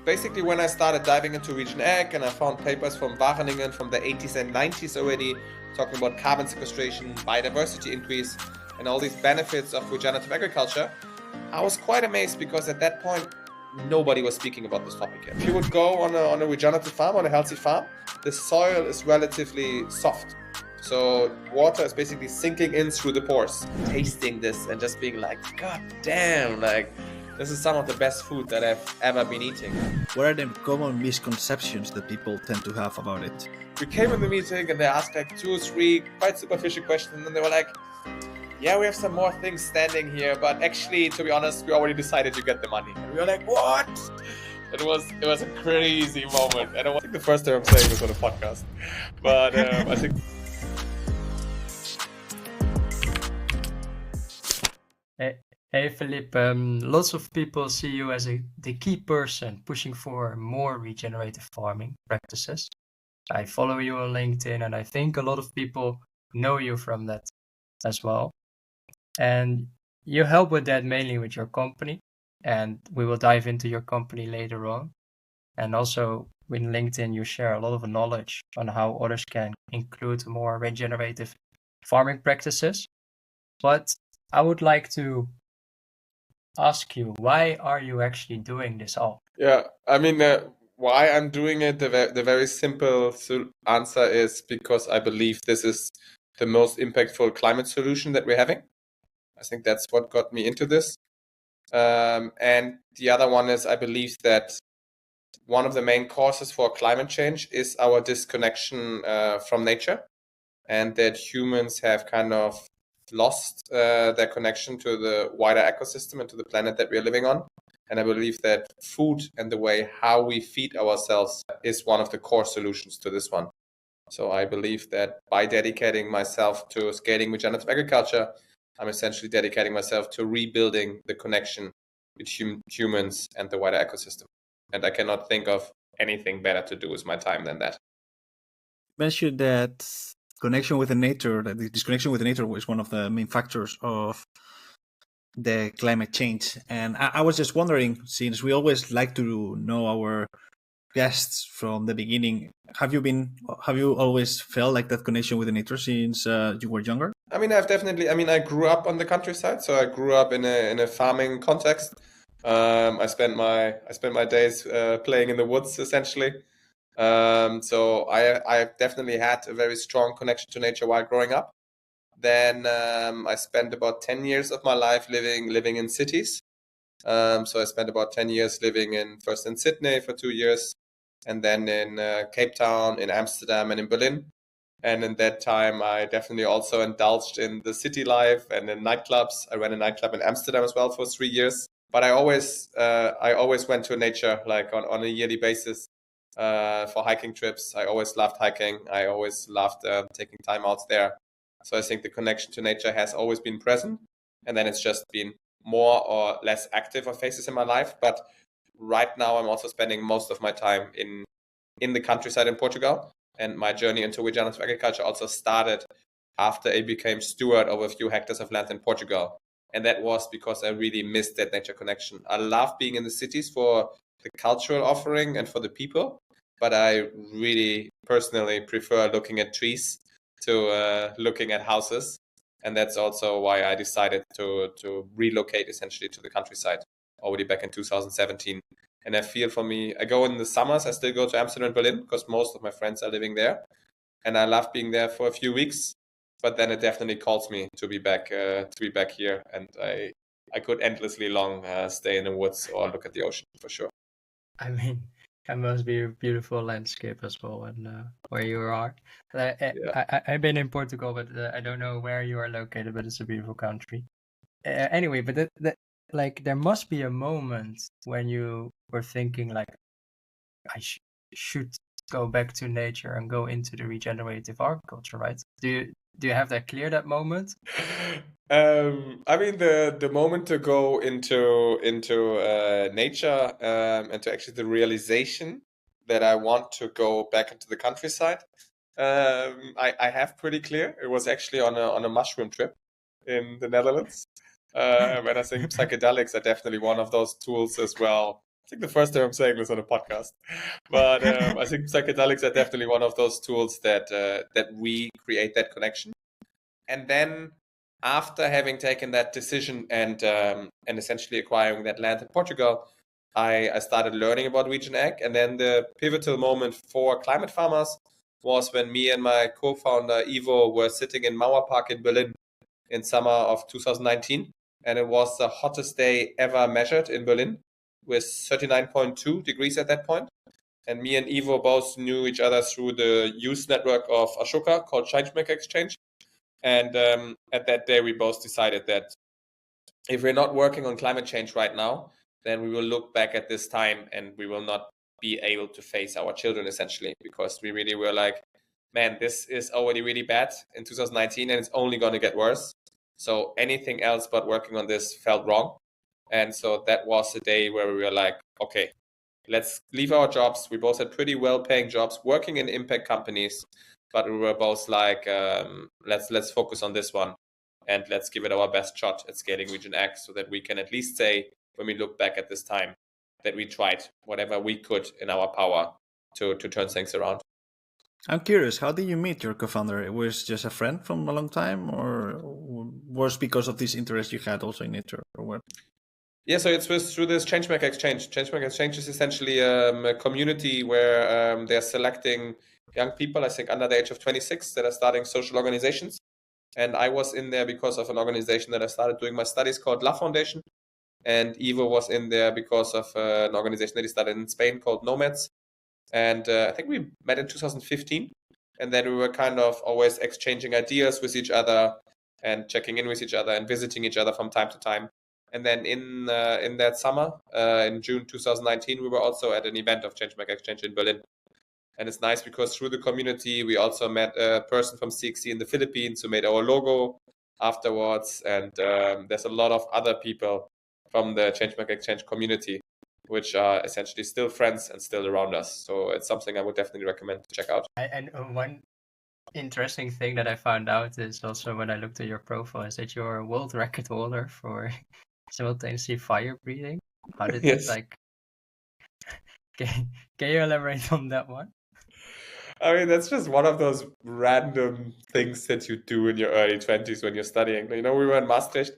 basically when I started diving into Region Ag and I found papers from Wageningen from the 80s and 90s already talking about carbon sequestration, biodiversity increase, and all these benefits of regenerative agriculture, I was quite amazed because at that point, nobody was speaking about this topic yet. If you would go on a regenerative farm, on a healthy farm, the soil is relatively soft. So water is basically sinking in through the pores. Tasting this and just being like, God damn, like this is some of the best food that I've ever been eating. What are the common misconceptions that people tend to have about it? We came in the meeting and they asked like 2 or 3 quite superficial questions and they were like, yeah, we have some more things standing here, but actually, to be honest, we already decided to get the money. And we were like, what? It was a crazy moment. And I think the first time I'm saying this on a podcast. But I think... Hey Philippe, lots of people see you as the key person pushing for more regenerative farming practices. I follow you on LinkedIn and I think a lot of people know you from that as well. And you help with that mainly with your company, and we will dive into your company later on. And also with LinkedIn, you share a lot of knowledge on how others can include more regenerative farming practices. But I would like to ask you, why are you actually doing this all? Yeah, I mean, why I'm doing it, the very simple answer is because I believe this is the most impactful climate solution that we're having. I think that's what got me into this. And the other one is I believe that one of the main causes for climate change is our disconnection from nature, and that humans have kind of lost their connection to the wider ecosystem and to the planet that we're living on. And I believe that food and the way how we feed ourselves is one of the core solutions to this one. So I believe that by dedicating myself to scaling regenerative agriculture, I'm essentially dedicating myself to rebuilding the connection between humans and the wider ecosystem. And I cannot think of anything better to do with my time than that. You mentioned that connection with the nature, that the disconnection with the nature was one of the main factors of the climate change. And I was just wondering, since we always like to know our guests from the beginning, have you always felt like that connection with the nature since you were younger? I mean, I grew up on the countryside, so I grew up in a farming context. I spent my days playing in the woods essentially. So I definitely had a very strong connection to nature while growing up. Then I spent about 10 years of my life living in cities. So I spent about 10 years living first in Sydney for 2 years, and then in Cape Town, in Amsterdam, and in Berlin. And in that time, I definitely also indulged in the city life and in nightclubs. I ran a nightclub in Amsterdam as well for 3 years. But I always went to nature like on a yearly basis for hiking trips. I always loved hiking. I always loved taking time out there. So I think the connection to nature has always been present. And then it's just been more or less active on phases in my life. But right now, I'm also spending most of my time in the countryside in Portugal. And my journey into regenerative agriculture also started after I became steward over a few hectares of land in Portugal. And that was because I really missed that nature connection. I love being in the cities for the cultural offering and for the people, but I really personally prefer looking at trees to looking at houses. And that's also why I decided to relocate essentially to the countryside already back in 2017. And I feel for me, I go in the summers, I still go to Amsterdam and Berlin because most of my friends are living there. And I love being there for a few weeks, but then it definitely calls me to be back here. And I could endlessly long stay in the woods or look at the ocean for sure. I mean, it must be a beautiful landscape as well, and where you are. I've been in Portugal, but I don't know where you are located, but it's a beautiful country. Anyway, but like there must be a moment when you were thinking like, I should go back to nature and go into the regenerative agriculture, right? Do you have that clear, that moment? I mean, the moment to go into nature and to actually the realization that I want to go back into the countryside, I have pretty clear. It was actually on a mushroom trip in the Netherlands, and I think psychedelics are definitely one of those tools as well think the first time I'm saying this on a podcast, but I think psychedelics are definitely one of those tools that we create that connection. And then after having taken that decision and essentially acquiring that land in Portugal, I started learning about Regen Ag. And then the pivotal moment for climate farmers was when me and my co-founder Ivo were sitting in Mauer Park in Berlin in summer of 2019. And it was the hottest day ever measured in Berlin with 39.2 degrees at that point. And me and Ivo both knew each other through the youth network of Ashoka called Changemaker Exchange. And at that day, we both decided that if we're not working on climate change right now, then we will look back at this time and we will not be able to face our children, essentially, because we really were like, man, this is already really bad in 2019 and it's only going to get worse. So anything else but working on this felt wrong. And so that was the day where we were like, okay, let's leave our jobs. We both had pretty well-paying jobs working in impact companies, but we were both like, let's focus on this one and let's give it our best shot at scaling Regen Ag so that we can at least say, when we look back at this time, that we tried whatever we could in our power to turn things around. I'm curious, how did you meet your co-founder? It was just a friend from a long time, or was because of this interest you had also in nature, or what? Yeah, so it was through this Changemaker Exchange. Changemaker Exchange is essentially a community where they're selecting young people, I think under the age of 26, that are starting social organizations. And I was in there because of an organization that I started doing my studies called La Foundation. And Ivo was in there because of an organization that he started in Spain called Nomads. And I think we met in 2015. And then we were kind of always exchanging ideas with each other and checking in with each other and visiting each other from time to time. And then in that summer, in June 2019, we were also at an event of Changemaker Exchange in Berlin. And it's nice because through the community, we also met a person from CXC in the Philippines who made our logo afterwards. And there's a lot of other people from the Changemaker Exchange community, which are essentially still friends and still around us. So it's something I would definitely recommend to check out. And one interesting thing that I found out is also when I looked at your profile is that you're a world record holder for simultaneously fire breathing. How did Yes. can you elaborate on that one? I mean, that's just one of those random things that you do in your early 20s when you're studying. We were in Maastricht,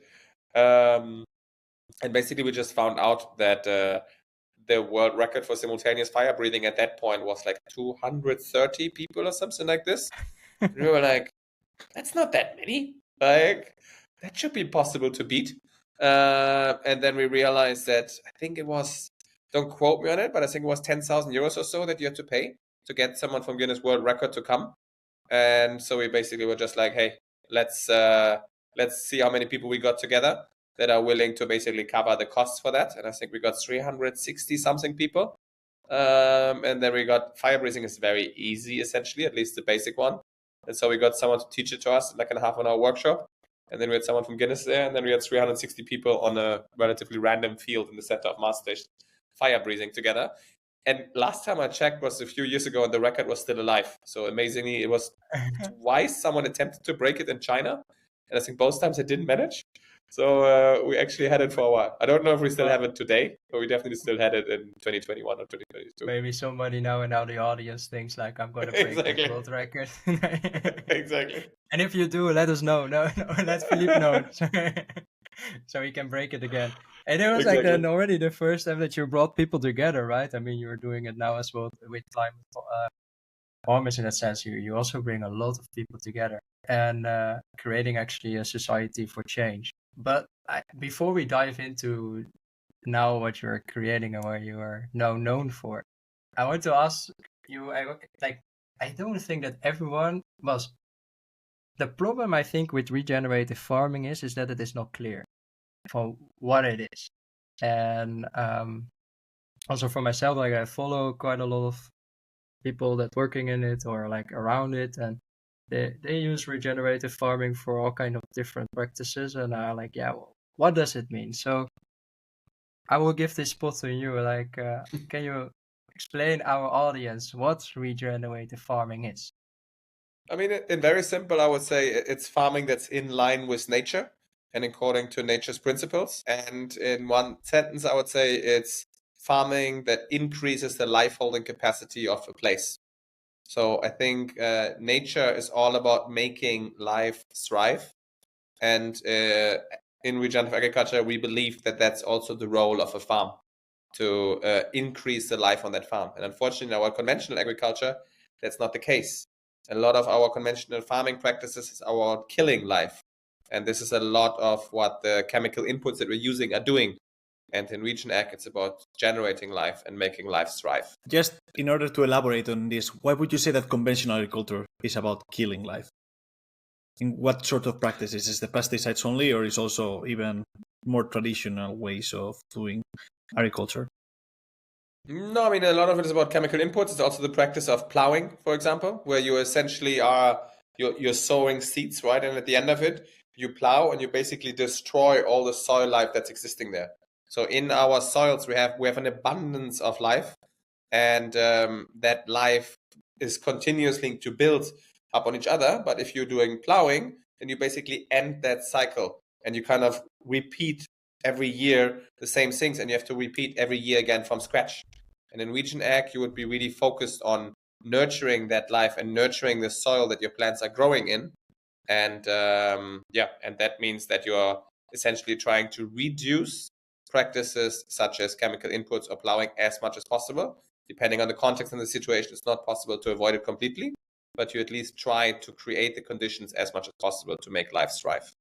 and basically we just found out that the world record for simultaneous fire breathing at that point was like 230 people or something like this. And we were like, that's not that many. Like, that should be possible to beat. And then we realized that I think it was, don't quote me on it, but I think it was 10,000 euros or so that you had to pay to get someone from Guinness World Record to come. And so we basically were just like, hey, let's see how many people we got together that are willing to basically cover the costs for that. And I think we got 360 something people. And then we got fire breathing is very easy, essentially, at least the basic one. And so we got someone to teach it to us, like in a half-an-hour workshop. And then we had someone from Guinness there. And then we had 360 people on a relatively random field in the center of Maastricht fire breathing together. And last time I checked was a few years ago, and the record was still alive. So amazingly, it was twice someone attempted to break it in China. And I think both times it didn't manage. So we actually had it for a while. I don't know if we still have it today, but we definitely still had it in 2021 or 2022. Maybe somebody now in the audience thinks like, I'm going to break Exactly. the world record. Exactly. And if you do, let us know. No, let Philippe know. So he can break it again. And it was Exactly. like then already the first time that you brought people together, right? I mean, you're doing it now as well with climate farmers in that sense. You also bring a lot of people together and creating actually a society for change. But before we dive into now what you're creating and what you are now known for, I want to ask you, I don't think that everyone was. The problem I think with regenerative farming is that it is not clear for what it is. And also for myself, like I follow quite a lot of people that working in it or like around it, and they use regenerative farming for all kind of different practices, and I'm like, yeah, well, what does it mean? So I will give this spot to you. Like, can you explain our audience what regenerative farming is? I mean, in very simple, I would say it's farming that's in line with nature and according to nature's principles. And in one sentence, I would say it's farming that increases the life-holding capacity of a place. So I think nature is all about making life thrive. And in regenerative agriculture, we believe that that's also the role of a farm, to increase the life on that farm. And unfortunately, in our conventional agriculture, that's not the case. A lot of our conventional farming practices is about killing life. And this is a lot of what the chemical inputs that we're using are doing. And in Regen Ag, it's about generating life and making life thrive. Just in order to elaborate on this, why would you say that conventional agriculture is about killing life? In what sort of practices? Is the pesticides only, or is also even more traditional ways of doing agriculture? No, I mean, a lot of it is about chemical inputs. It's also the practice of plowing, for example, where you essentially are, you're sowing seeds, right? And at the end of it, you plow and you basically destroy all the soil life that's existing there. So in our soils, we have an abundance of life, and that life is continuously to build up on each other. But if you're doing plowing, then you basically end that cycle and you kind of repeat every year the same things, and you have to repeat every year again from scratch. And in Regen Ag, you would be really focused on nurturing that life and nurturing the soil that your plants are growing in. And and that means that you're essentially trying to reduce practices such as chemical inputs or plowing as much as possible. Depending on the context and the situation, it's not possible to avoid it completely, but you at least try to create the conditions as much as possible to make life thrive.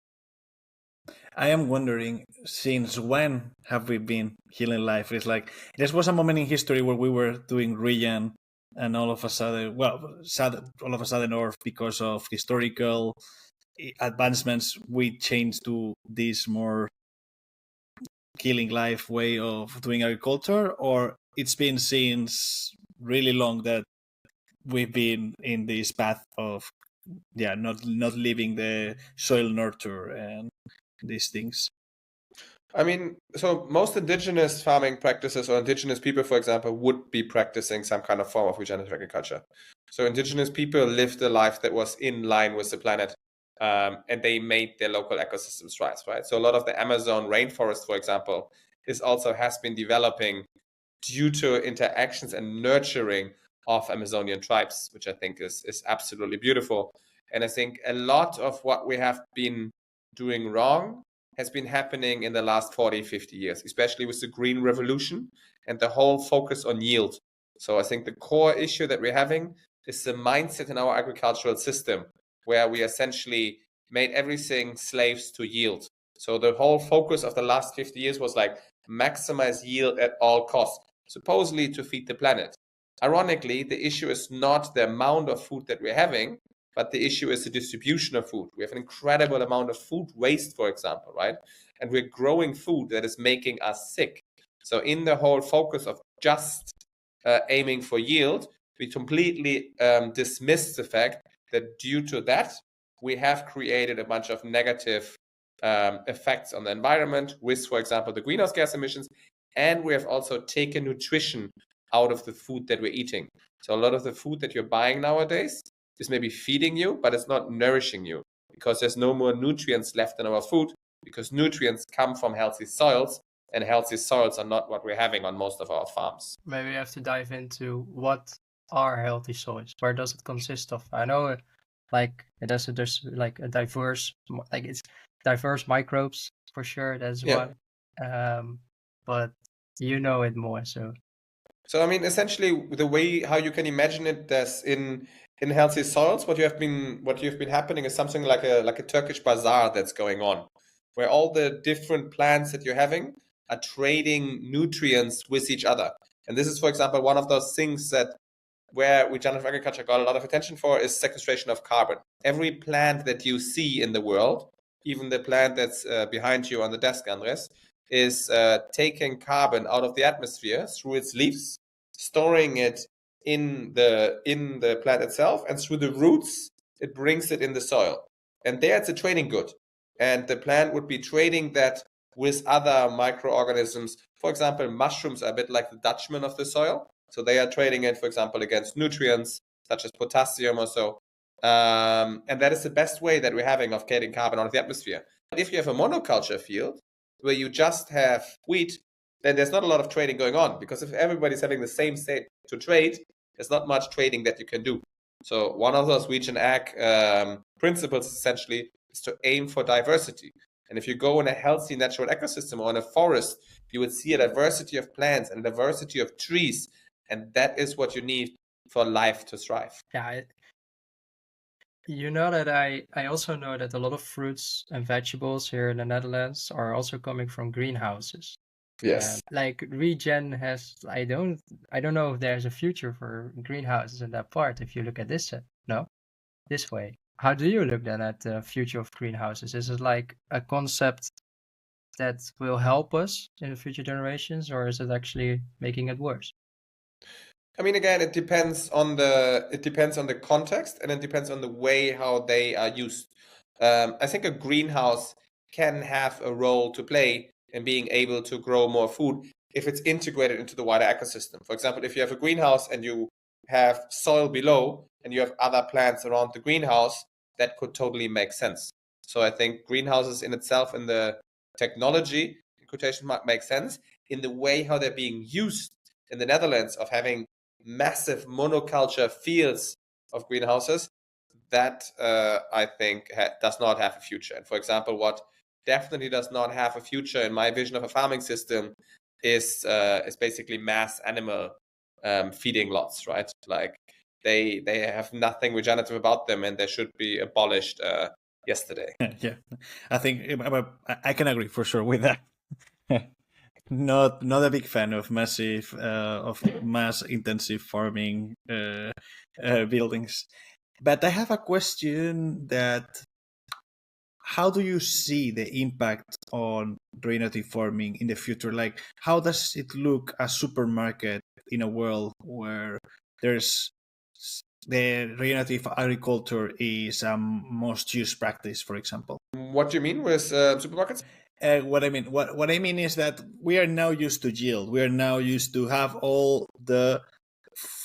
I am wondering, since when have we been healing life? It's like there was a moment in history where we were doing regen, and all of a sudden, or because of historical advancements, we changed to this more killing life way of doing agriculture, or it's been since really long that we've been in this path of not leaving the soil nurture and these things. I mean, so most indigenous farming practices or indigenous people, for example, would be practicing some kind of form of regenerative agriculture. So indigenous people lived a life that was in line with the planet, and they made their local ecosystems thrive, right? So a lot of the Amazon rainforest, for example, has been developing due to interactions and nurturing of Amazonian tribes, which I think is absolutely beautiful. And I think a lot of what we have been doing wrong has been happening in the last 40, 50 years, especially with the Green Revolution and the whole focus on yield. So I think the core issue that we're having is the mindset in our agricultural system, where we essentially made everything slaves to yield. So the whole focus of the last 50 years was like maximize yield at all costs, supposedly to feed the planet. Ironically, the issue is not the amount of food that we're having, but the issue is the distribution of food. We have an incredible amount of food waste, for example, right? And we're growing food that is making us sick. So in the whole focus of just aiming for yield, we completely dismiss the fact that due to that, we have created a bunch of negative effects on the environment with, for example, the greenhouse gas emissions. And we have also taken nutrition out of the food that we're eating. So a lot of the food that you're buying nowadays is maybe feeding you, but it's not nourishing you, because there's no more nutrients left in our food, because nutrients come from healthy soils, and healthy soils are not what we're having on most of our farms. Maybe we have to dive into what are healthy soils. Where does it consist of? I know, like there's like a diverse, like it's diverse microbes for sure. That's one, but you know it more. So I mean, essentially, the way how you can imagine it, that's in healthy soils, what you've been happening is something like a Turkish bazaar that's going on, where all the different plants that you're having are trading nutrients with each other. And this is, for example, one of those things that where regenerative agriculture got a lot of attention for is sequestration of carbon. Every plant that you see in the world, even the plant that's behind you on the desk, Andres, is taking carbon out of the atmosphere through its leaves, storing it in the plant itself, and through the roots, it brings it in the soil. And there it's a trading good. And the plant would be trading that with other microorganisms. For example, mushrooms are a bit like the Dutchman of the soil. So they are trading it, for example, against nutrients such as potassium or so. And that is the best way that we're having of getting carbon out of the atmosphere. But if you have a monoculture field where you just have wheat then there's not a lot of trading going on, because if everybody's having the same state to trade, there's not much trading that you can do. So one of those region ag principles essentially is to aim for diversity. And if you go in a healthy natural ecosystem or in a forest, you would see a diversity of plants and a diversity of trees. And that is what you need for life to thrive. Yeah, you know that I also know that a lot of fruits and vegetables here in the Netherlands are also coming from greenhouses. Yes. Like Regen has, I don't know if there's a future for greenhouses in that part. If you look at this, this way, how do you look then at the future of greenhouses? Is it like a concept that will help us in the future generations, or is it actually making it worse? I mean, again, it depends on the context, and it depends on the way how they are used. I think a greenhouse can have a role to play in being able to grow more food if it's integrated into the wider ecosystem. For example, if you have a greenhouse and you have soil below and you have other plants around the greenhouse, that could totally make sense. So I think greenhouses in itself, in the technology, in quotation mark, make sense. In the way how they're being used in the Netherlands, of having massive monoculture fields of greenhouses, that I think does not have a future. And for example, what definitely does not have a future in my vision of a farming system is basically mass animal feeding lots, right? Like they have nothing regenerative about them, and they should be abolished yesterday. Yeah, I think I can agree for sure with that. Not a big fan of mass intensive farming buildings. But I have a question that, how do you see the impact on regenerative farming in the future? Like, how does it look a supermarket in a world where there's the regenerative agriculture is a most used practice, for example? What do you mean with supermarkets? What I mean is that we are now used to yield. We are now used to have all the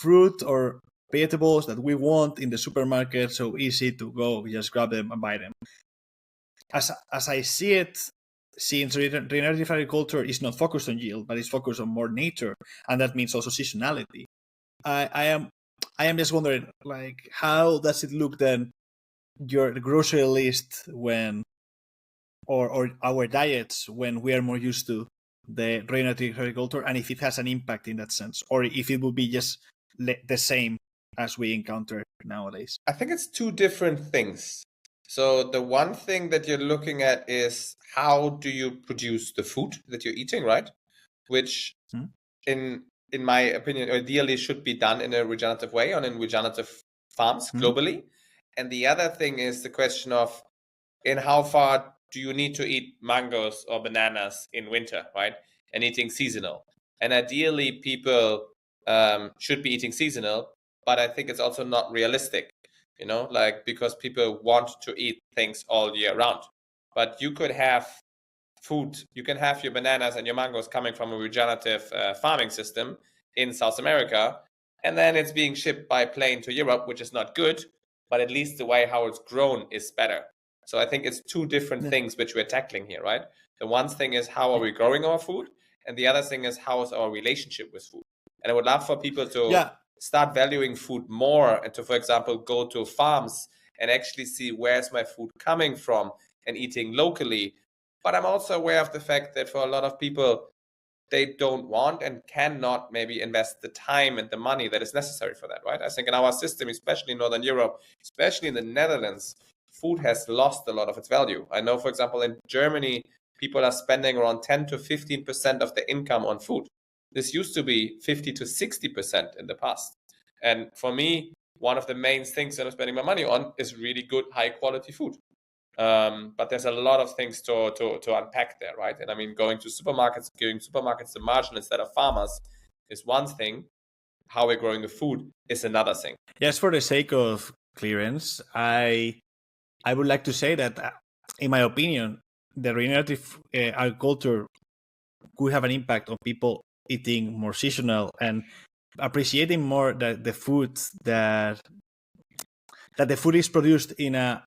fruit or vegetables that we want in the supermarket, so easy to go, just grab them and buy them. As I see it, since regenerative agriculture is not focused on yield, but it's focused on more nature, and that means also seasonality. I am just wondering, like, how does it look then, your grocery list, when or our diets, when we are more used to the regenerative agriculture, and if it has an impact in that sense, or if it will be just the same as we encounter nowadays? I think it's two different things. So the one thing that you're looking at is, how do you produce the food that you're eating, right? Which in my opinion, ideally should be done in a regenerative way, on in regenerative farms globally. And the other thing is the question of, in how far do you need to eat mangoes or bananas in winter, right? And eating seasonal. And ideally, people should be eating seasonal, but I think it's also not realistic, like, because people want to eat things all year round. But you could have food, you can have your bananas and your mangoes coming from a regenerative farming system in South America, and then it's being shipped by plane to Europe, which is not good, but at least the way how it's grown is better. So I think it's two different things which we're tackling here, right? The one thing is, how are we growing our food? And the other thing is, how is our relationship with food? And I would love for people to start valuing food more, and to, for example, go to farms and actually see, where's my food coming from, and eating locally. But I'm also aware of the fact that for a lot of people, they don't want and cannot maybe invest the time and the money that is necessary for that, right? I think in our system, especially in Northern Europe, especially in the Netherlands, food has lost a lot of its value. I know, for example, in Germany, people are spending around 10 to 15% of their income on food. This used to be 50 to 60% in the past. And for me, one of the main things that I'm spending my money on is really good, high quality food. But there's a lot of things to unpack there, right? And I mean, going to supermarkets, giving supermarkets the margin instead of farmers is one thing. How we're growing the food is another thing. Yes, for the sake of clearance, I would like to say that, in my opinion, the regenerative agriculture could have an impact on people eating more seasonal and appreciating more the food, that the food is produced in a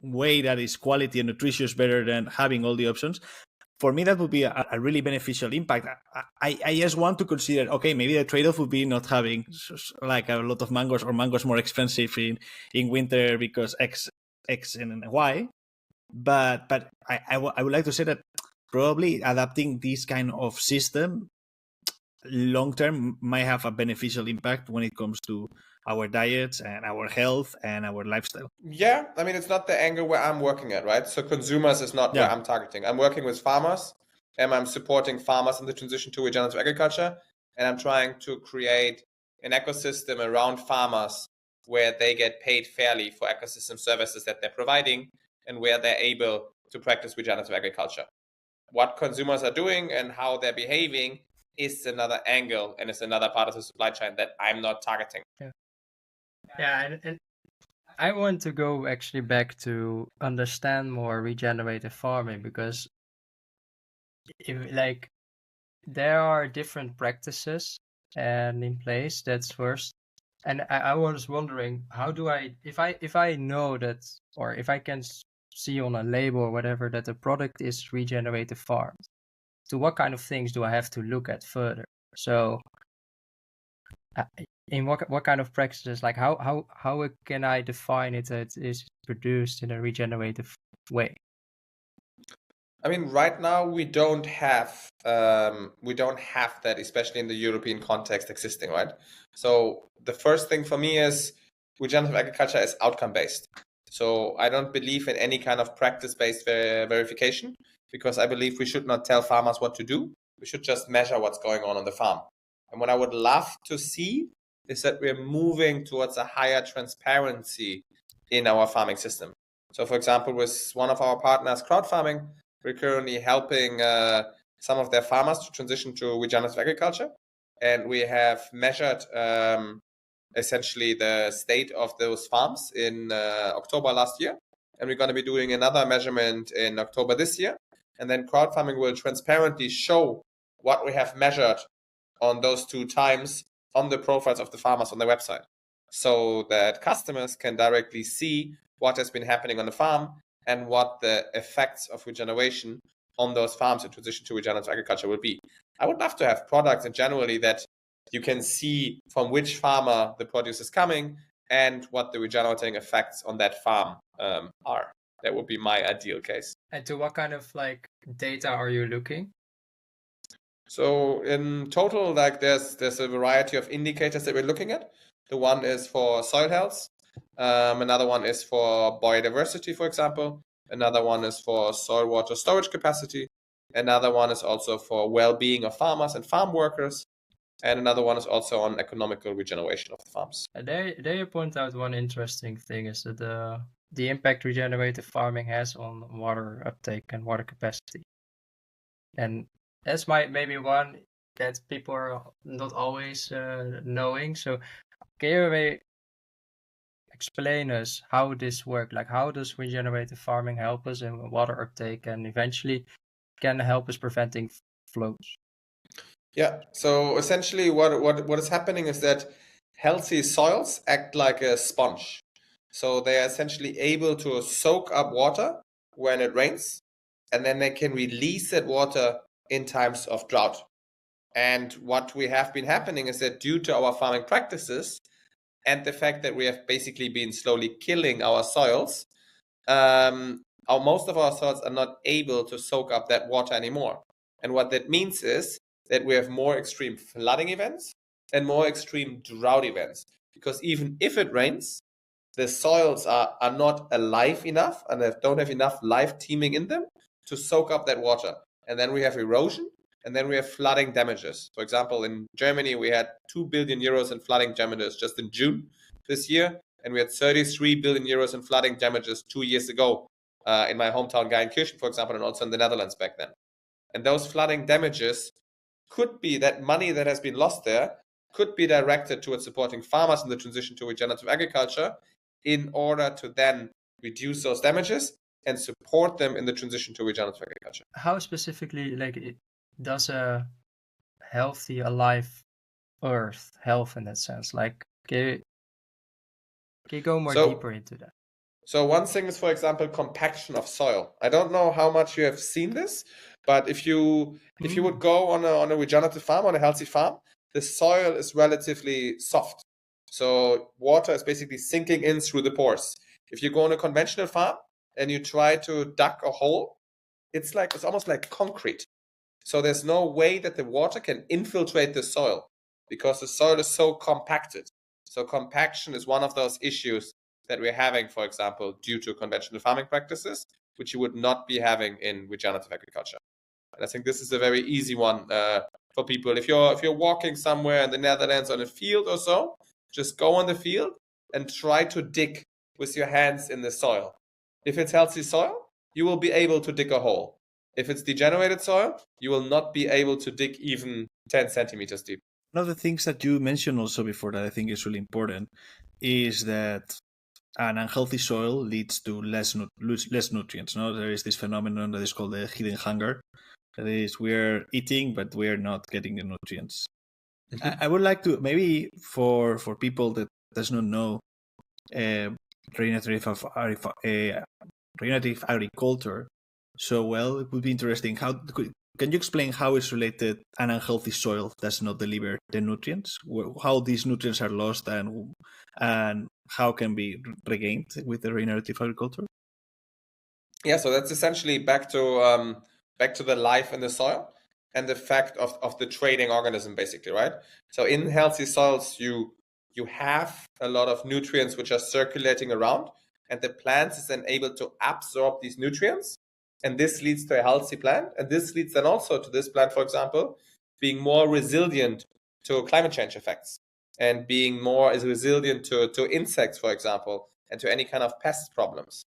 way that is quality and nutritious, better than having all the options. for me, that would be a really beneficial impact. I just want to consider, okay, maybe the trade-off would be not having like a lot of mangoes, or mangoes more expensive in winter because X and Y. But I would like to say that probably adapting this kind of system long term might have a beneficial impact when it comes to our diets and our health and our lifestyle. Yeah, I mean, it's not the angle where I'm working at, right? So consumers is not where Yeah. I'm targeting. I'm working with farmers, and I'm supporting farmers in the transition to regenerative agriculture, and I'm trying to create an ecosystem around farmers where they get paid fairly for ecosystem services that they're providing, and where they're able to practice regenerative agriculture. What consumers are doing and how they're behaving is another angle, and it's another part of the supply chain that I'm not targeting. Yeah, and I want to go actually back to understand more regenerative farming, because like there are different practices and in place. That's first. And I was wondering, how do I, if I know that, or if I can see on a label or whatever that the product is regenerative farmed, to what kind of things do I have to look at further? So in what kind of practices, like how can I define it that it is produced in a regenerative way? I mean, right now we don't have that, especially in the European context, existing, right? So the first thing for me is regenerative agriculture is outcome based. So I don't believe in any kind of practice based verification, because I believe we should not tell farmers what to do. We should just measure what's going on the farm. And what I would love to see is that we're moving towards a higher transparency in our farming system. So, for example, with one of our partners, crowd farming, we're currently helping some of their farmers to transition to regenerative agriculture, and we have measured essentially the state of those farms in October last year, and we're going to be doing another measurement in October this year, and then crowd farming will transparently show what we have measured on those 2 times on the profiles of the farmers on their website, so that customers can directly see what has been happening on the farm and what the effects of regeneration on those farms in transition to regenerative agriculture will be. I would love to have products in generally that you can see from which farmer the produce is coming and what the regenerating effects on that farm are. That would be my ideal case. And to what kind of like data are you looking? So in total, like there's a variety of indicators that we're looking at. The one is for soil health. Another one is for biodiversity, for example. Another one is for soil water storage capacity. Another one is also for well-being of farmers and farm workers. And another one is also on economical regeneration of the farms. There you point out one interesting thing is that the impact regenerative farming has on water uptake and water capacity. And that's maybe one that people are not always knowing. So can you maybe explain us how this works? Like, how does regenerative farming help us in water uptake and eventually can help us preventing floods? Yeah, so essentially what is happening is that healthy soils act like a sponge. So they are essentially able to soak up water when it rains, and then they can release that water in times of drought. And what we have been happening is that due to our farming practices and the fact that we have basically been slowly killing our soils, most of our soils are not able to soak up that water anymore. And what that means is that we have more extreme flooding events and more extreme drought events. Because even if it rains, the soils are not alive enough and don't have enough life teeming in them to soak up that water. And then we have erosion, and then we have flooding damages. For example, in Germany, we had 2 billion euros in flooding damages just in June this year, and we had 33 billion euros in flooding damages 2 years ago in my hometown Geilenkirchen, for example, and also in the Netherlands back then. And those flooding damages could be, that money that has been lost there could be directed towards supporting farmers in the transition to regenerative agriculture in order to then reduce those damages and support them in the transition to regenerative agriculture. How specifically, does a healthy, alive earth health in that sense? Like, can you go more deeper into that? So one thing is, for example, compaction of soil. I don't know how much you have seen this, But if you would go on a regenerative farm, on a healthy farm, the soil is relatively soft. So water is basically sinking in through the pores. If you go on a conventional farm and you try to dug a hole, it's almost like concrete. So there's no way that the water can infiltrate the soil because the soil is so compacted. So compaction is one of those issues that we're having, for example, due to conventional farming practices, which you would not be having in regenerative agriculture. And I think this is a very easy one for people. If you're walking somewhere in the Netherlands on a field or so, just go on the field and try to dig with your hands in the soil. If it's healthy soil, you will be able to dig a hole. If it's degenerated soil, you will not be able to dig even 10 centimeters deep. One of the things that you mentioned also before that I think is really important is that an unhealthy soil leads to less nutrients. No, there is this phenomenon that is called the hidden hunger. That is, we're eating, but we're not getting the nutrients. I would like to, maybe for people that does not know regenerative agriculture so well, it would be interesting. Can you explain how it's related an unhealthy soil does not deliver the nutrients? How these nutrients are lost and how can be regained with the regenerative agriculture? Yeah, so that's essentially back to the life in the soil and the fact of the trading organism, basically, right? So in healthy soils, you have a lot of nutrients which are circulating around, and the plant is then able to absorb these nutrients, and this leads to a healthy plant, and this leads then also to this plant, for example, being more resilient to climate change effects and being more resilient to insects, for example, and to any kind of pest problems.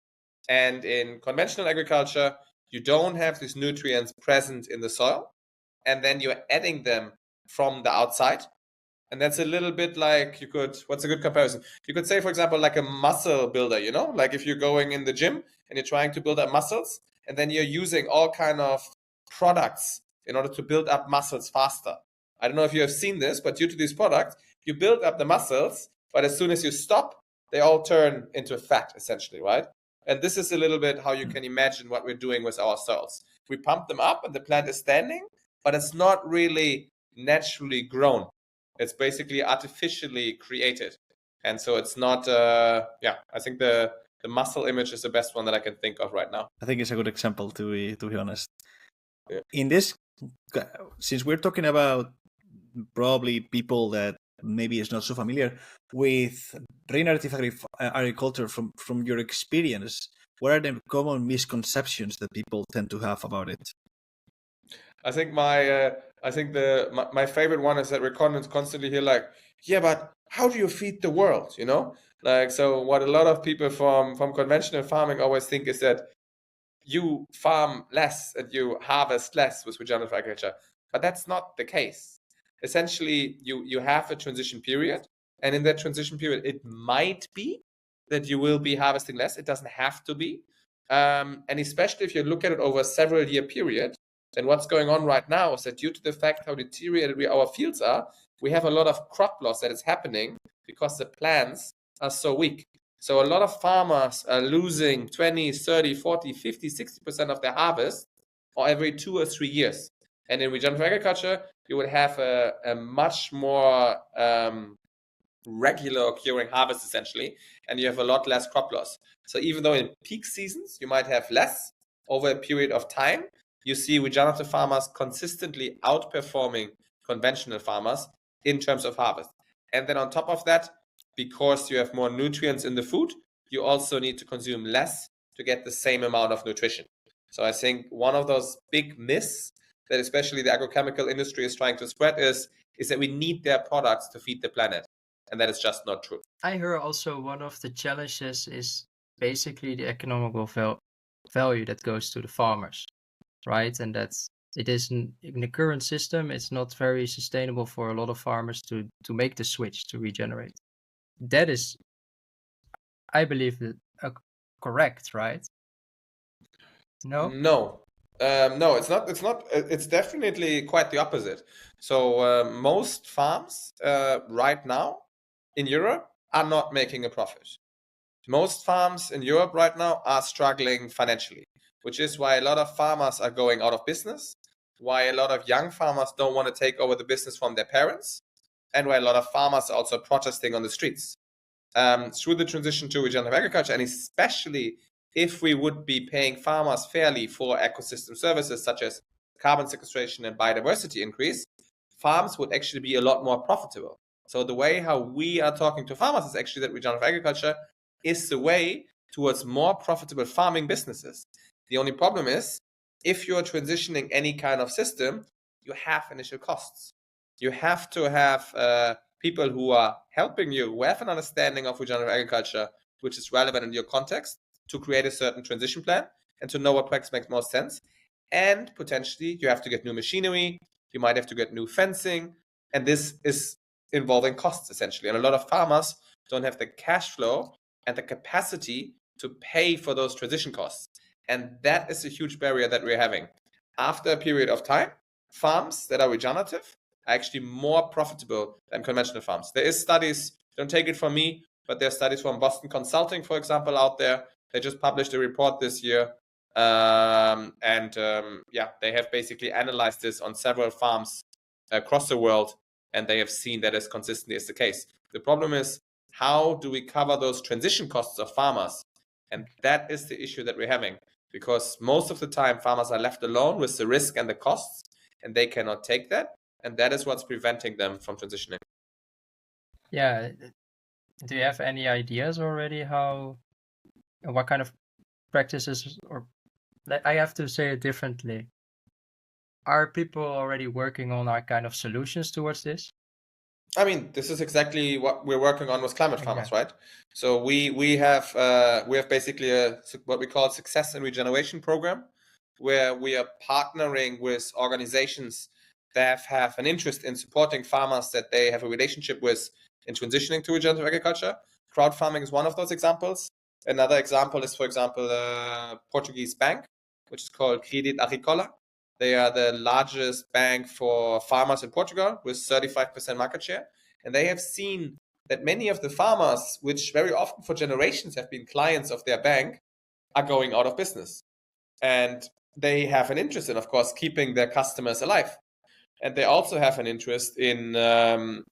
And in conventional agriculture, you don't have these nutrients present in the soil, and then you're adding them from the outside. And that's a little bit like what's a good comparison? You could say, for example, like a muscle builder, like if you're going in the gym and you're trying to build up muscles, and then you're using all kind of products in order to build up muscles faster. I don't know if you have seen this, but due to these products, you build up the muscles, but as soon as you stop, they all turn into fat, essentially, right? And this is a little bit how you can imagine what we're doing with our cells. We pump them up and the plant is standing, but it's not really naturally grown. It's basically artificially created. And so it's not, I think the muscle image is the best one that I can think of right now. I think it's a good example, to be honest. Yeah. In this, since we're talking about probably people that maybe is not so familiar with regenerative agriculture from your experience, what are the common misconceptions that people tend to have about it? I think my favorite one is that we're constantly here like, yeah, but how do you feed the world? Like, so what a lot of people from conventional farming always think is that you farm less and you harvest less with regenerative agriculture, but that's not the case. Essentially, you have a transition period, and in that transition period, it might be that you will be harvesting less. It doesn't have to be, and especially if you look at it over a several-year period. And what's going on right now is that due to the fact how deteriorated our fields are, we have a lot of crop loss that is happening because the plants are so weak. So a lot of farmers are losing 20, 30, 40, 50, 60% of their harvest or every 2 or 3 years. And in regenerative agriculture, you would have a much more regular occurring harvest, essentially, and you have a lot less crop loss. So even though in peak seasons, you might have less over a period of time, you see regenerative farmers consistently outperforming conventional farmers in terms of harvest. And then on top of that, because you have more nutrients in the food, you also need to consume less to get the same amount of nutrition. So I think one of those big myths that especially the agrochemical industry is trying to spread is that we need their products to feed the planet. And that is just not true. I heard also one of the challenges is basically the economical value that goes to the farmers, right? And it is in the current system, it's not very sustainable for a lot of farmers to make the switch to regenerate. That is, I believe, correct, right? No? No, it's not. It's definitely quite the opposite. So most farms right now in Europe are not making a profit. Most farms in Europe right now are struggling financially. which is why a lot of farmers are going out of business, why a lot of young farmers don't want to take over the business from their parents, and why a lot of farmers are also protesting on the streets. Through the transition to regenerative agriculture, and especially if we would be paying farmers fairly for ecosystem services such as carbon sequestration and biodiversity increase, farms would actually be a lot more profitable. So the way how we are talking to farmers is actually that regenerative agriculture is the way towards more profitable farming businesses. The only problem is, if you're transitioning any kind of system, you have initial costs. You have to have people who are helping you, who have an understanding of regenerative agriculture, which is relevant in your context, to create a certain transition plan and to know what practice makes most sense. And potentially you have to get new machinery, you might have to get new fencing, and this is involving costs essentially. And a lot of farmers don't have the cash flow and the capacity to pay for those transition costs. And that is a huge barrier that we're having. After a period of time, farms that are regenerative are actually more profitable than conventional farms. There is studies, don't take it from me, but there are studies from Boston Consulting, for example, out there. They just published a report this year. They have basically analyzed this on several farms across the world, and they have seen that as consistently is the case. The problem is, how do we cover those transition costs of farmers? And that is the issue that we're having, because most of the time farmers are left alone with the risk and the costs, and they cannot take that. And that is what's preventing them from transitioning. Yeah. Do you have any ideas already what kind of practices, or I have to say it differently. Are people already working on our kind of solutions towards this? I mean, this is exactly what we're working on with climate farmers, Okay. right? So we have basically what we call a success and regeneration program, where we are partnering with organizations that have an interest in supporting farmers that they have a relationship with in transitioning to regenerative agriculture. Crowd farming is one of those examples. Another example is, for example, a Portuguese bank, which is called Crédit Agrícola. They are the largest bank for farmers in Portugal with 35% market share. And they have seen that many of the farmers, which very often for generations have been clients of their bank, are going out of business. And they have an interest in, of course, keeping their customers alive. And they also have an interest in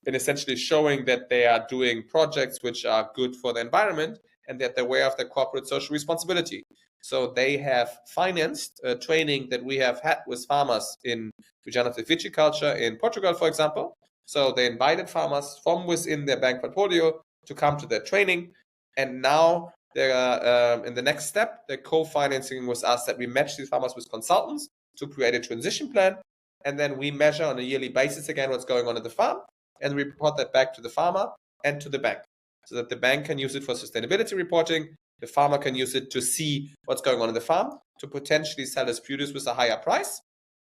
essentially showing that they are doing projects which are good for the environment and that they're aware of their corporate social responsibility. So they have financed training that we have had with farmers in regenerative viticulture in Portugal, for example. So they invited farmers from within their bank portfolio to come to their training. And now they are in the next step, they're co-financing with us, that we match these farmers with consultants to create a transition plan. And then we measure on a yearly basis again what's going on at the farm, and we report that back to the farmer and to the bank, so that the bank can use it for sustainability reporting. The farmer can use it to see what's going on in the farm, to potentially sell his produce with a higher price.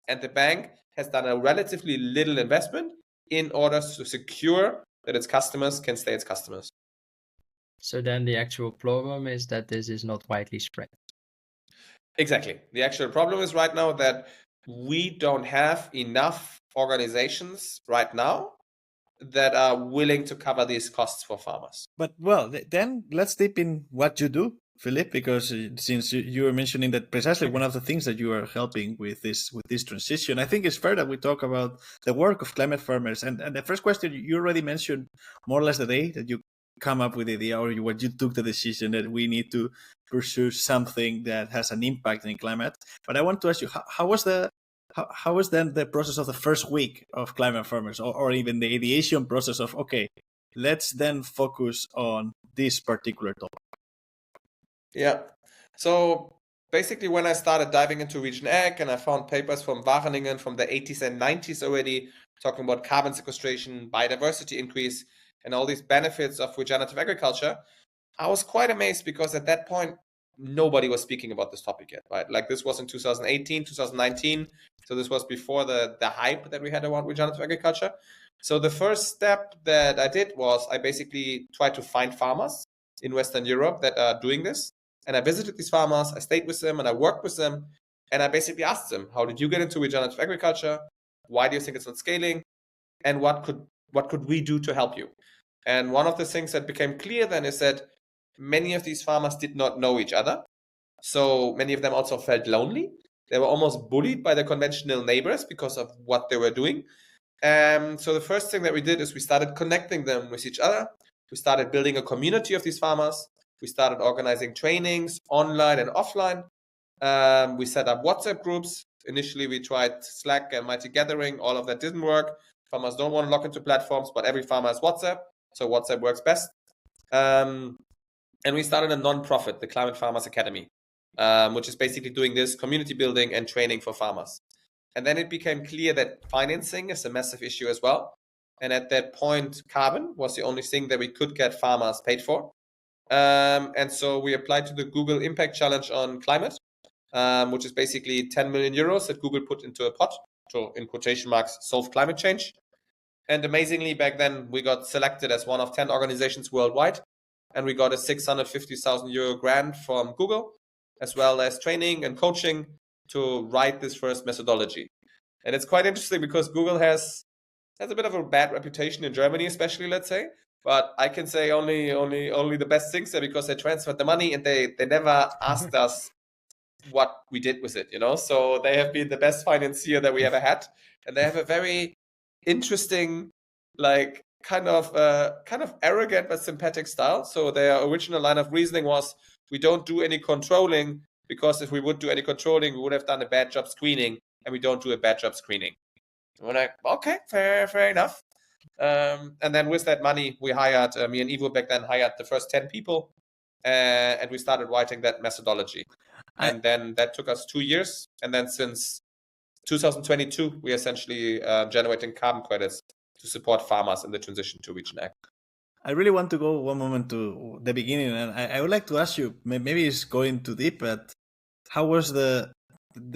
And the bank has done a relatively little investment in order to secure that its customers can stay its customers. So then the actual problem is that this is not widely spread. Exactly. The actual problem is right now that we don't have enough organizations right now that are willing to cover these costs for farmers. But well, then let's deep in what you do, Philippe, because since you were mentioning that precisely one of the things that you are helping with this transition, I think it's fair that we talk about the work of climate farmers. And the first question, you already mentioned more or less the day that you come up with the idea, or when you took the decision that we need to pursue something that has an impact in climate. But I want to ask you, how was then the process of the first week of climate farmers, or even the ideation process of, okay, let's then focus on this particular topic? Yeah. So basically, when I started diving into Regen Ag, and I found papers from Wageningen from the 80s and 90s already talking about carbon sequestration, biodiversity increase, and all these benefits of regenerative agriculture, I was quite amazed, because at that point, nobody was speaking about this topic yet, right? Like, this was in 2018, 2019. So this was before the hype that we had around regenerative agriculture. So the first step that I did was I basically tried to find farmers in Western Europe that are doing this. And I visited these farmers, I stayed with them, and I worked with them. And I basically asked them, how did you get into regenerative agriculture? Why do you think it's not scaling? And what could we do to help you? And one of the things that became clear then is that many of these farmers did not know each other. So many of them also felt lonely. They were almost bullied by the conventional neighbors because of what they were doing. So the first thing that we did is we started connecting them with each other. We started building a community of these farmers. We started organizing trainings online and offline. We set up WhatsApp groups. Initially, we tried Slack and Mighty Gathering. All of that didn't work. Farmers don't want to log into platforms, but every farmer has WhatsApp, so WhatsApp works best. And we started a non-profit, the Climate Farmers Academy, which is basically doing this community building and training for farmers. And then it became clear that financing is a massive issue as well. And at that point, carbon was the only thing that we could get farmers paid for. And so we applied to the Google Impact Challenge on climate, which is basically 10 million euros that Google put into a pot to, in quotation marks, solve climate change. And amazingly, back then, we got selected as one of 10 organizations worldwide. And we got a 650,000 euro grant from Google, as well as training and coaching to write this first methodology. And it's quite interesting because Google has a bit of a bad reputation in Germany, especially, let's say. But I can say only the best things there because they transferred the money and they never asked us what we did with it, you know. So they have been the best financier that we ever had, and they have a very interesting, like kind of arrogant but sympathetic style. So their original line of reasoning was, we don't do any controlling because if we would do any controlling, we would have done a bad job screening, and we don't do a bad job screening. And we're like, okay, fair enough. And then with that money, we hired, me and Ivo back then hired the first 10 people, and we started writing that methodology. And then that took us 2 years. And then since 2022, we essentially generating carbon credits to support farmers in the transition to Region Ag. I really want to go one moment to the beginning, and I would like to ask you, maybe it's going too deep, but how was the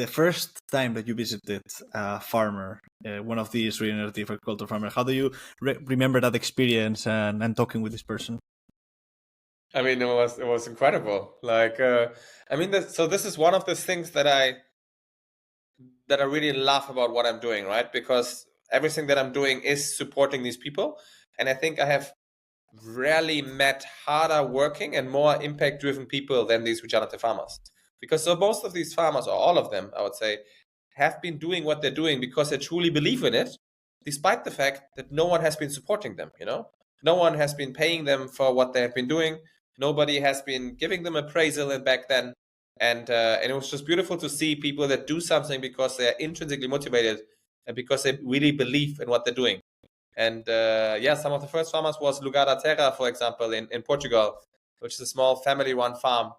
first time that you visited a farmer, one of these regenerative agriculture farmers? How do you remember that experience and talking with this person? I mean, it was incredible. Like, I mean, so this is one of the things that I really love about what I'm doing, right? Because everything that I'm doing is supporting these people, and I think I have rarely met harder working and more impact-driven people than these regenerative farmers. Because so most of these farmers, or all of them, I would say, have been doing what they're doing because they truly believe in it, despite the fact that no one has been supporting them, you know? No one has been paying them for what they have been doing. Nobody has been giving them appraisal and back then. And it was just beautiful to see people that do something because they're intrinsically motivated and because they really believe in what they're doing. And some of the first farmers was Lugar da Terra, for example, in Portugal, which is a small family-run farm.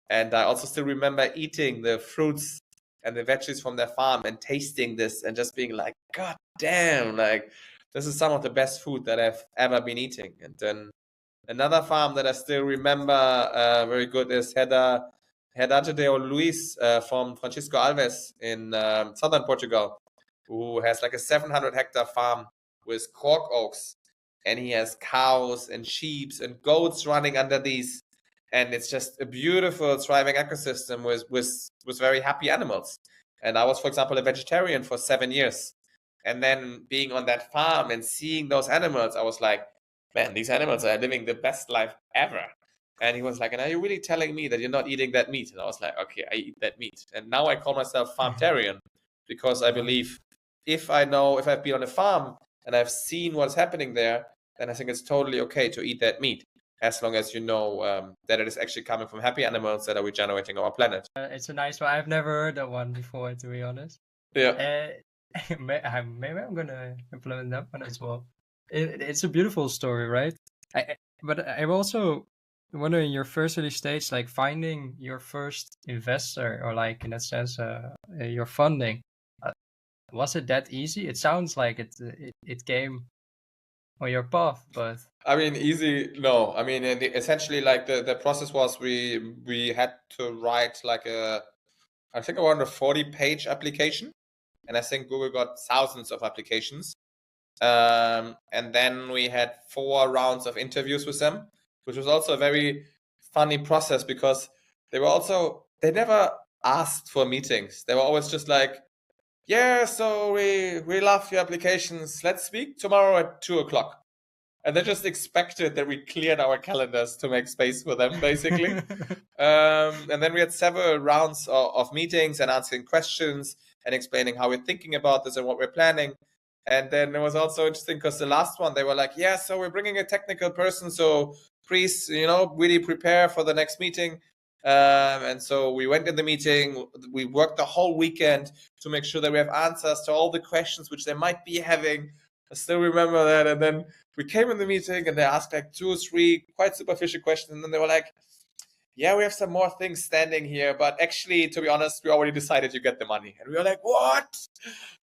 And I also still remember eating the fruits and the veggies from their farm and tasting this and just being like, God damn, like this is some of the best food that I've ever been eating. And then another farm that I still remember very good is Herdade de Luis from Francisco Alves in southern Portugal, who has like a 700-hectare farm with cork oaks, and he has cows and sheep and goats running under these. And it's just a beautiful, thriving ecosystem with very happy animals. And I was, for example, a vegetarian for 7 years. And then being on that farm and seeing those animals, I was like, man, these animals are living the best life ever. And he was like, and are you really telling me that you're not eating that meat? And I was like, okay, I eat that meat. And now I call myself farmtarian because I believe if I've been on a farm and I've seen what's happening there, then I think it's totally okay to eat that meat, as long as you know that it is actually coming from happy animals that are regenerating our planet. It's a nice one. I've never heard that one before, to be honest. Yeah. Maybe I'm going to implement that one as well. It's a beautiful story, right? But I'm also wondering, your first early stage, like finding your first investor, or like in a sense, your funding. Was it that easy? It sounds like it came on your path, but I mean, easy, no. I mean, essentially, like the process was we had to write like I think around a 40-page application, and I think Google got thousands of applications. And then we had 4 rounds of interviews with them, which was also a very funny process because they never asked for meetings. They were always just like, yeah, so we love your applications. Let's speak tomorrow at 2:00. and they just expected that we cleared our calendars to make space for them, basically. And then we had several rounds of meetings and answering questions and explaining how we're thinking about this and what we're planning. And then it was also interesting because the last one, they were like, yeah, so we're bringing a technical person, so please, really prepare for the next meeting. And so we went in the meeting, we worked the whole weekend to make sure that we have answers to all the questions which they might be having. I still remember that. And then we came in the meeting and they asked like 2 or 3 quite superficial questions. And then they were like, yeah, we have some more things standing here, but actually, to be honest, we already decided you get the money. And we were like, what?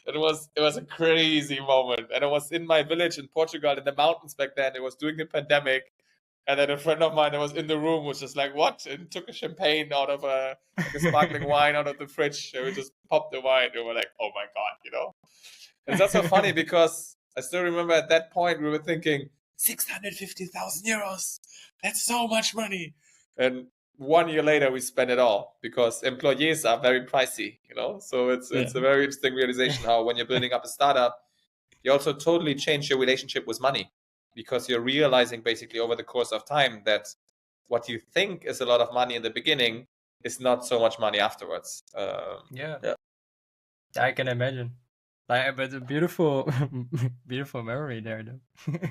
It was a crazy moment. And it was in my village in Portugal in the mountains back then. It was during the pandemic. And then a friend of mine that was in the room was just like, what? And took a champagne out of a sparkling wine out of the fridge. And we just popped the wine. And we were like, oh my God, And it's also funny because I still remember at that point we were thinking, 650,000 euros. That's so much money. And 1 year later, we spent it all because employees are very pricey, So it's a very interesting realization how when you're building up a startup, you also totally change your relationship with money because you're realizing basically over the course of time that what you think is a lot of money in the beginning is not so much money afterwards. Yeah, I can imagine. But a beautiful, beautiful memory there, though.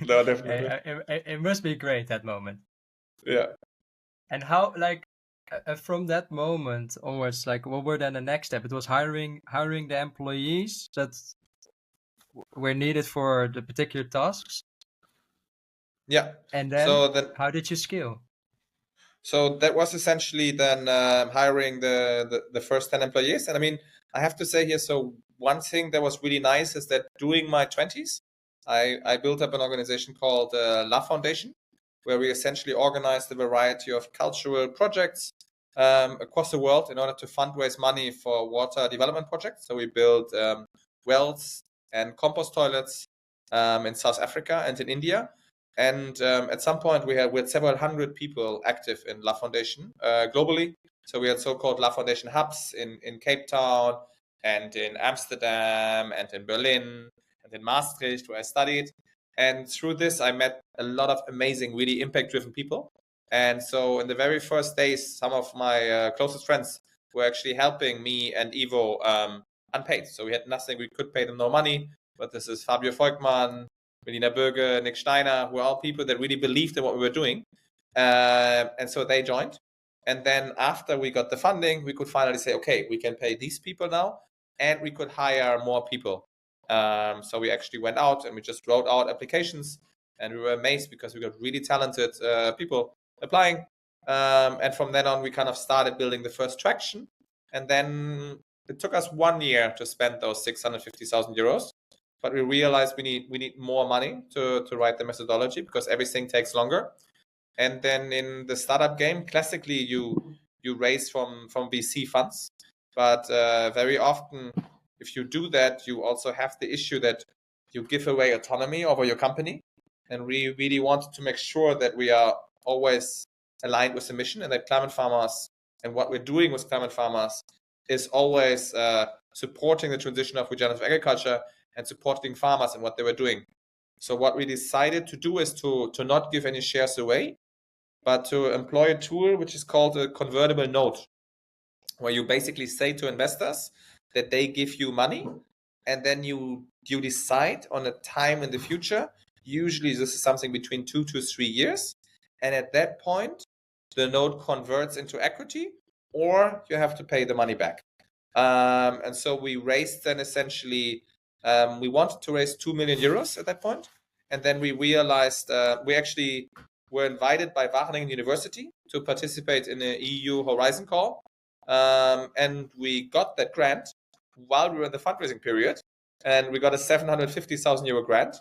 No, definitely. It must be great, that moment. Yeah. And how, from that moment onwards, what were then the next step? It was hiring the employees that were needed for the particular tasks. Yeah. And then, how did you scale? So that was essentially then hiring the first 10 employees. And I mean, I have to say here, so one thing that was really nice is that during my 20s, I built up an organization called La Foundation, where we essentially organized a variety of cultural projects across the world in order to fundraise money for water development projects. So we built wells and compost toilets in South Africa and in India. And at some point, we had several hundred people active in La Foundation globally. So we had so-called La Foundation hubs in Cape Town and in Amsterdam and in Berlin and in Maastricht, where I studied. And through this, I met a lot of amazing, really impact-driven people. And so in the very first days, some of my closest friends were actually helping me and Ivo unpaid. So we had nothing. We could pay them no money. But this is Fabio Volkmann, Melina Birker, Nick Steiner, who are all people that really believed in what we were doing. And so they joined. And then after we got the funding, we could finally say, okay, we can pay these people now. And we could hire more people. So we actually went out and we just wrote out applications. And we were amazed because we got really talented people applying. And from then on, we kind of started building the first traction. And then it took us 1 year to spend those 650,000 euros. But we realized we need more money to write the methodology because everything takes longer. And then in the startup game, classically, you raise from VC funds. But very often, if you do that, you also have the issue that you give away autonomy over your company. And we really wanted to make sure that we are always aligned with the mission and that Climate Farmers and what we're doing with Climate Farmers is always supporting the transition of regenerative agriculture and supporting farmers in what they were doing. So what we decided to do is to not give any shares away, but to employ a tool which is called a convertible note, where you basically say to investors that they give you money and then you decide on a time in the future. Usually this is something between 2 to 3 years. And at that point, the note converts into equity or you have to pay the money back. And so we raised then essentially, we wanted to raise 2 million euros at that point. And then we realized we actually were invited by Wageningen University to participate in an EU Horizon call. And we got that grant while we were in the fundraising period. And we got a 750,000 euro grant.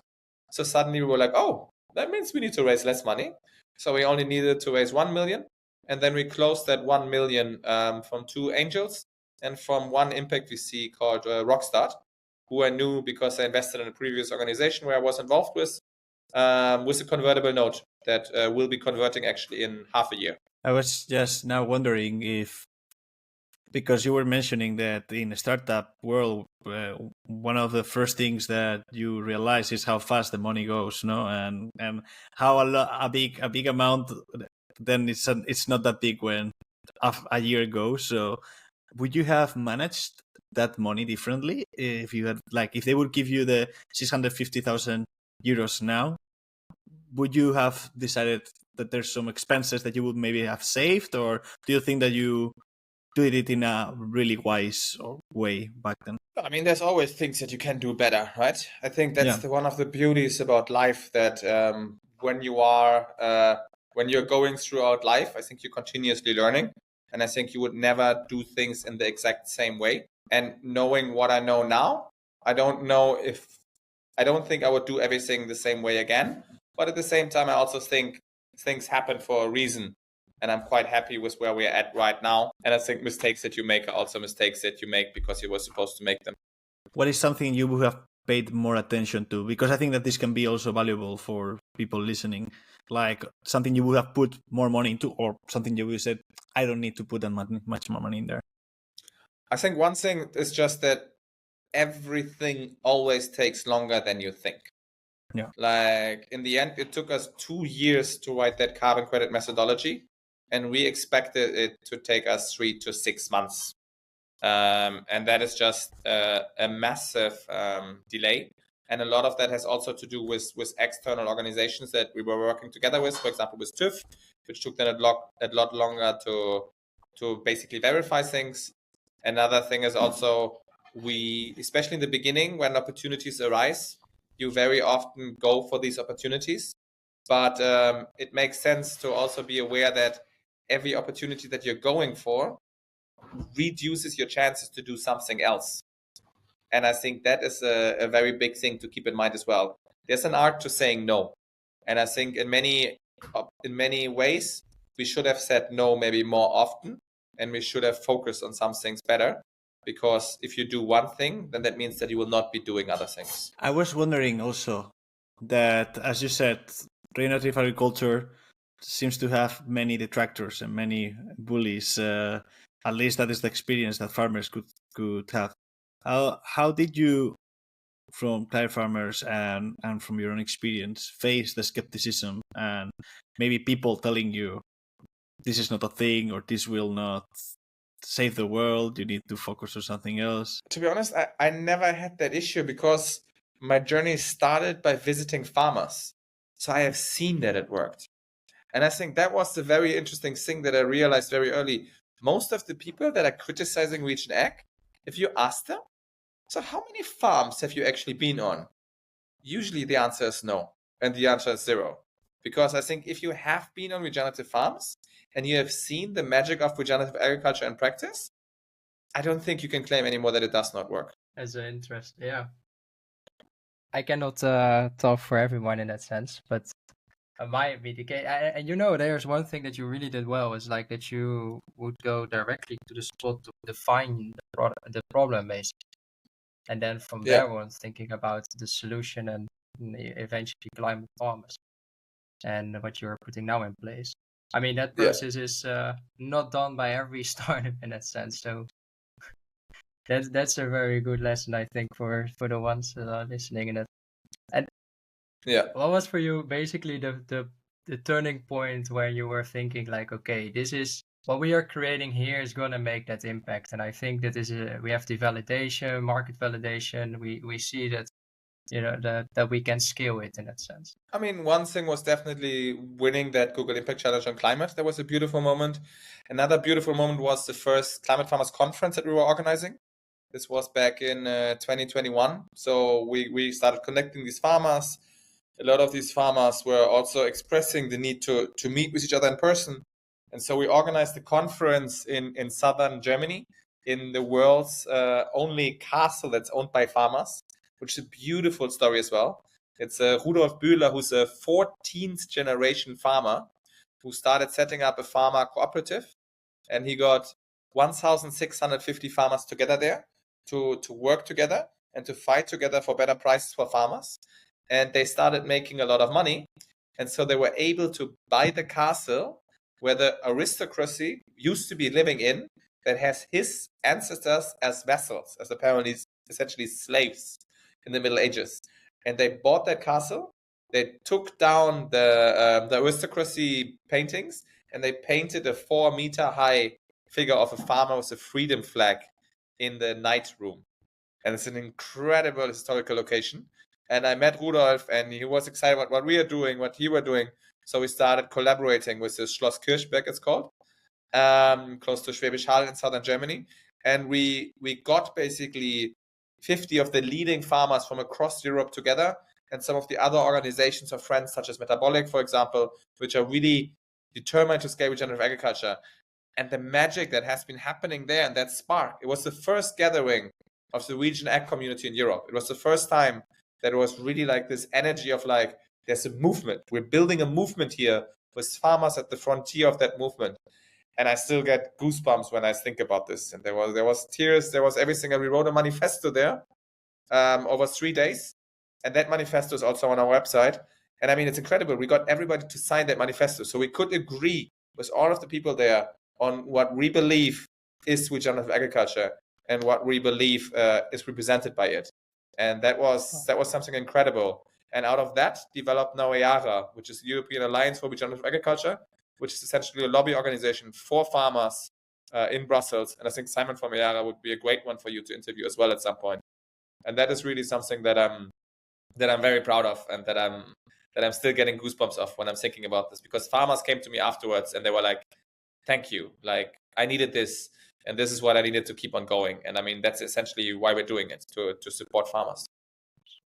So suddenly we were like, oh, that means we need to raise less money. So we only needed to raise 1 million. And then we closed that 1 million from 2 angels and from one impact VC called Rockstart, who I knew because I invested in a previous organization where I was involved with a convertible note that will be converting actually in half a year. I was just now wondering if Because you were mentioning that in the startup world, one of the first things that you realize is how fast the money goes, no, and how a big amount. Then it's not that big when a year goes. So, would you have managed that money differently if you had, like, if they would give you the 650,000 euros now? Would you have decided that there's some expenses that you would maybe have saved, or do you think that you did it in a really wise way back then? I mean, there's always things that you can do better, right? I think that's Yeah. one of the beauties about life, that when you're going throughout life, I think you're continuously learning, and I think you would never do things in the exact same way. And knowing what I know now, I don't think I would do everything the same way again. But at the same time, I also think things happen for a reason. And I'm quite happy with where we're at right now. And I think mistakes that you make are also mistakes that you make because you were supposed to make them. What is something you would have paid more attention to? Because I think that this can be also valuable for people listening. Like something you would have put more money into, or something you would have said, I don't need to put that much more money in there. I think one thing is just that everything always takes longer than you think. Yeah. Like in the end, it took us 2 years to write that carbon credit methodology, and we expected it to take us 3 to 6 months. And that is just a massive delay. And a lot of that has also to do with external organizations that we were working together with, for example, with TÜV, which took them a lot longer to basically verify things. Another thing is also especially in the beginning, when opportunities arise, you very often go for these opportunities. But it makes sense to also be aware that every opportunity that you're going for reduces your chances to do something else. And I think that is a very big thing to keep in mind as well. There's an art to saying no. And I think in many ways, we should have said no maybe more often, and we should have focused on some things better. Because if you do one thing, then that means that you will not be doing other things. I was wondering also that, as you said, regenerative agriculture seems to have many detractors and many bullies. At least that is the experience that farmers could have. How did you, from tire farmers and from your own experience, face the skepticism and maybe people telling you this is not a thing, or this will not save the world, you need to focus on something else? To be honest, I never had that issue because my journey started by visiting farmers. So I have seen that it worked. And I think that was the very interesting thing that I realized very early. Most of the people that are criticizing Regen Ag, if you ask them, so how many farms have you actually been on? Usually the answer is no. And the answer is 0. Because I think if you have been on regenerative farms and you have seen the magic of regenerative agriculture in practice, I don't think you can claim anymore that it does not work. As an interest, yeah. I cannot talk for everyone in that sense, but might be the case. And there's one thing that you really did well is like that you would go directly to the spot to define the problem basically, and then from there on thinking about the solution and eventually climate farmers and what you're putting now in place. I mean, that process is not done by every startup in that sense. So that's a very good lesson, I think, for the ones that are listening. And what was for you basically the turning point where you were thinking like, okay, this is what we are creating here is going to make that impact? And I think that we have the validation, market validation. We see that that we can scale it in that sense. I mean, one thing was definitely winning that Google Impact Challenge on climate. That was a beautiful moment. Another beautiful moment was the first Climate Farmers Conference that we were organizing. This was back in 2021. So we started connecting these farmers. A lot of these farmers were also expressing the need to meet with each other in person. And so we organized a conference in southern Germany in the world's only castle that's owned by farmers, which is a beautiful story as well. It's Rudolf Bühler, who's a 14th generation farmer who started setting up a farmer cooperative. And he got 1,650 farmers together there to work together and to fight together for better prices for farmers. And they started making a lot of money. And so they were able to buy the castle where the aristocracy used to be living in that has his ancestors as vassals, as apparently essentially slaves in the Middle Ages. And they bought that castle. They took down the aristocracy paintings, and they painted a 4-meter high figure of a farmer with a freedom flag in the night room. And it's an incredible historical location. And I met Rudolf, and he was excited about what we are doing, what he were doing. So we started collaborating with the Schloss Kirchberg, it's called, close to Schwäbisch Hall in southern Germany. And we got basically 50 of the leading farmers from across Europe together, and some of the other organizations of friends, such as Metabolic, for example, which are really determined to scale regenerative agriculture. And the magic that has been happening there, and that spark, it was the first gathering of the region ag community in Europe. It was the first time that it was really like this energy of like, there's a movement. We're building a movement here with farmers at the frontier of that movement. And I still get goosebumps when I think about this. And there was tears, there was everything. And we wrote a manifesto there over 3 days. And that manifesto is also on our website. And I mean, it's incredible. We got everybody to sign that manifesto. So we could agree with all of the people there on what we believe is regenerative agriculture and what we believe is represented by it. And that was something incredible. And out of that developed now EARA, which is the European Alliance for Regenerative Agriculture, which is essentially a lobby organization for farmers in Brussels. And I think Simon from EARA would be a great one for you to interview as well at some point. And that is really something that I'm very proud of, and that I'm still getting goosebumps of when I'm thinking about this, because farmers came to me afterwards and they were like, thank you. Like, I needed this, and this is what I needed to keep on going. And I mean, that's essentially why we're doing it, to support farmers.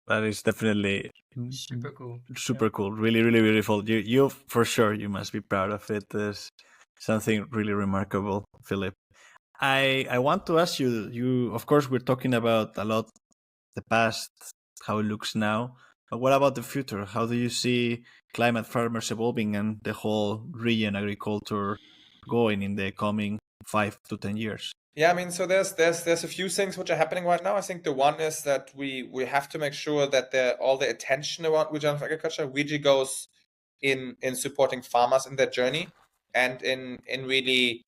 That is definitely Super cool. super cool. Really, really beautiful. You for sure, you must be proud of it. There's something really remarkable, Philippe. I want to ask you, of course, we're talking about a lot the past, how it looks now. But what about the future? How do you see climate farmers evolving and the whole region agriculture going in the coming 5 to 10 years? Yeah, I mean, so there's a few things which are happening right now. I think the one is that we have to make sure that all the attention around regenerative agriculture really goes in supporting farmers in their journey, and in really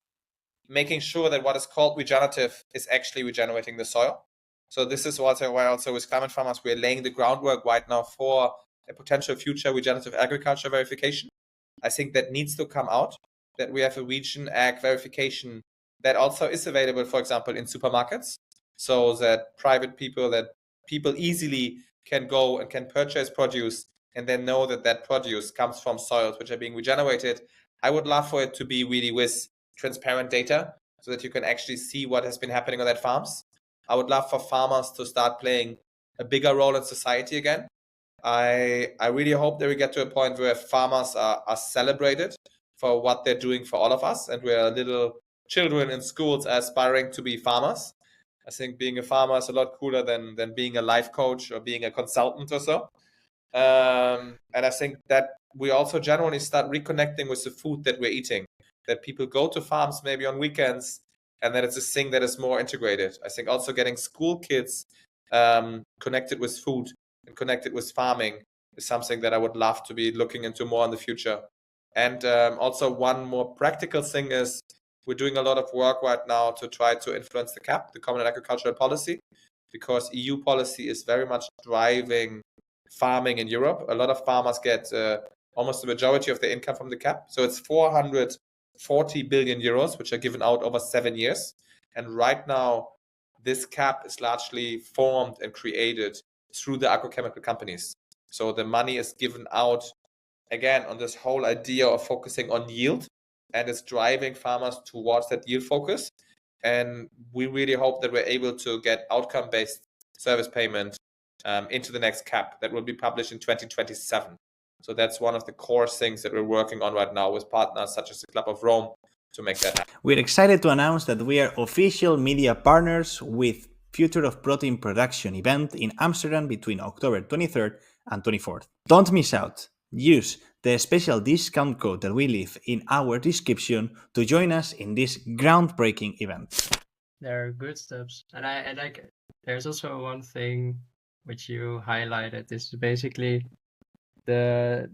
making sure that what is called regenerative is actually regenerating the soil. So this is also why also with climate farmers, we're laying the groundwork right now for a potential future regenerative agriculture verification. I think that needs to come out, that we have a region ag verification that also is available, for example, in supermarkets, so that people easily can go and can purchase produce and then know that that produce comes from soils which are being regenerated. I would love for it to be really with transparent data so that you can actually see what has been happening on that farms. I would love for farmers to start playing a bigger role in society again. I really hope that we get to a point where farmers are celebrated for what they're doing for all of us, and where little children in schools are aspiring to be farmers. I think being a farmer is a lot cooler than being a life coach or being a consultant or so. And I think that we also generally start reconnecting with the food that we're eating, that people go to farms maybe on weekends, and that it's a thing that is more integrated. I think also getting school kids connected with food and connected with farming is something that I would love to be looking into more in the future. And also one more practical thing is we're doing a lot of work right now to try to influence the CAP, the Common Agricultural Policy, because EU policy is very much driving farming in Europe. A lot of farmers get almost the majority of their income from the CAP. So it's 440 billion euros, which are given out over 7 years. And right now, this CAP is largely formed and created through the agrochemical companies. So the money is given out, again, on this whole idea of focusing on yield, and it's driving farmers towards that yield focus. And we really hope that we're able to get outcome-based service payment into the next CAP that will be published in 2027. So that's one of the core things that we're working on right now with partners such as the Club of Rome to make that happen. We're excited to announce that we are official media partners with Future of Protein Production event in Amsterdam between October 23rd and 24th. Don't miss out. Use the special discount code that we leave in our description to join us in this groundbreaking event. There are good steps, and I like. There's also one thing which you highlighted. This is basically I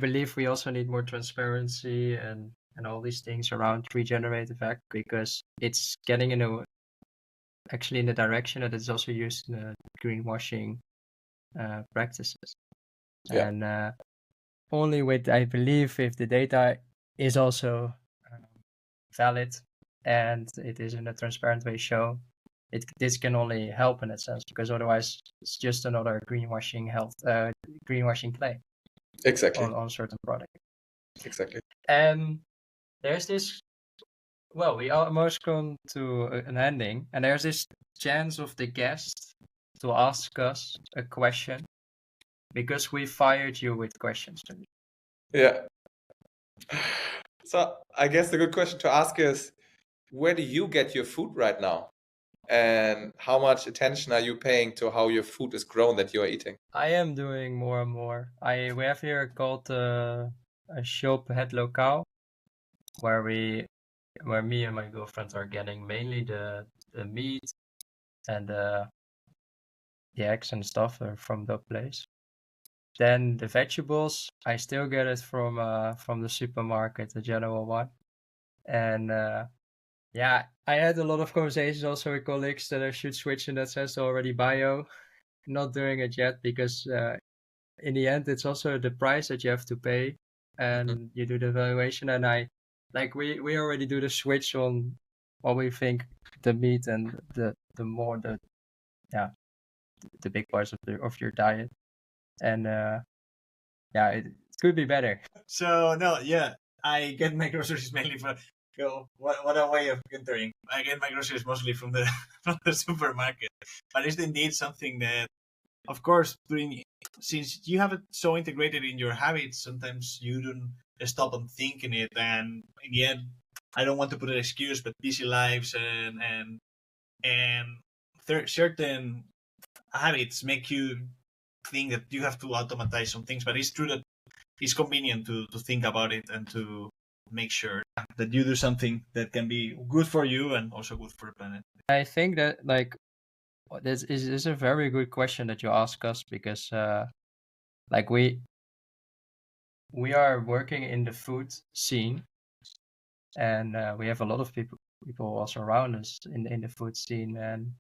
believe we also need more transparency and and all these things around regenerative ag, because it's getting in the direction that it's also used in the greenwashing practices. Yeah. And only with, I believe, if the data is also valid and it is in a transparent way shown, this can only help in that sense, because otherwise it's just another greenwashing claim Exactly. on certain product. Exactly. And there's this, well, we almost come to an ending, and there's this chance of the guest to ask us a question, because we fired you with questions. Yeah. So I guess the good question to ask is, where do you get your food right now? And how much attention are you paying to how your food is grown that you are eating? I am doing more and more. We have here called a shop Het Lokaal, where me and my girlfriend are getting mainly the meat and the eggs and stuff from that place. Then the vegetables, I still get it from the supermarket, the general one. And yeah, I had a lot of conversations also with colleagues that I should switch in that sense to already bio. Not doing it yet, because in the end it's also the price that you have to pay, and you do the evaluation, and we already do the switch on what we think the meat and the big parts of your diet, and it could be better. So no, yeah, I get my groceries mainly from. What a way of entering. I get my groceries mostly from the from the supermarket, but it's indeed something that, of course, since you have it so integrated in your habits, sometimes you don't stop and thinking it, and in the end, I don't want to put an excuse, but busy lives and certain habits make you think that you have to automatize some things, but it's true that it's convenient to think about it and to make sure that you do something that can be good for you and also good for the planet. I think that this is a very good question that you ask us, because we are working in the food scene, and we have a lot of people also around us in the food scene, and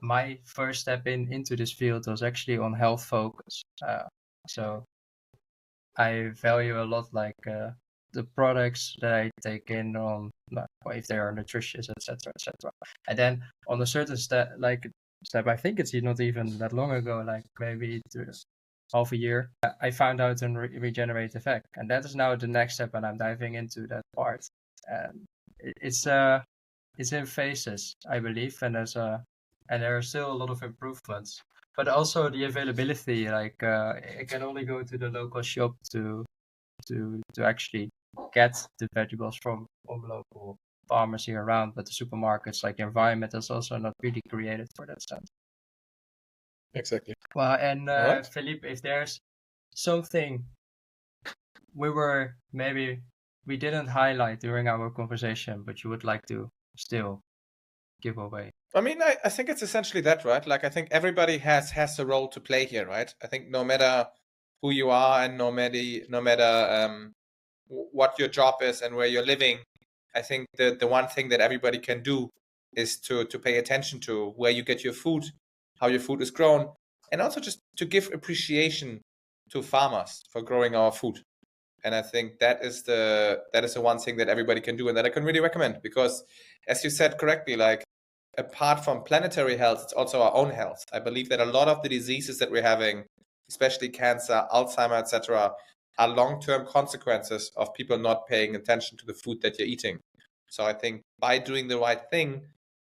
my first step into this field was actually on health focus. So I value a lot the products that I take in on if they are nutritious, etc., etc. And then on a certain step, I think it's not even that long ago, like maybe half a year, I found out on regenerative ag, and that is now the next step, and I'm diving into that part. And it's in phases, I believe, and there are still a lot of improvements. But also the availability, I can only go to the local shop to actually get the vegetables from local farmers here around. But the supermarkets, the environment is also not really created for that sense. Exactly. Well, and Alright. Philippe, if there's something we didn't highlight during our conversation, but you would like to still give away. I mean, I think it's essentially that, right? Like, I think everybody has a role to play here, right? I think no matter who you are and no matter what your job is and where you're living, I think the one thing that everybody can do is to pay attention to where you get your food, how your food is grown, and also just to give appreciation to farmers for growing our food. And I think that is the one thing that everybody can do and that I can really recommend, because as you said correctly, like, apart from planetary health, it's also our own health. I believe that a lot of the diseases that we're having, especially cancer, Alzheimer, etc., are long-term consequences of people not paying attention to the food that you're eating. So I think by doing the right thing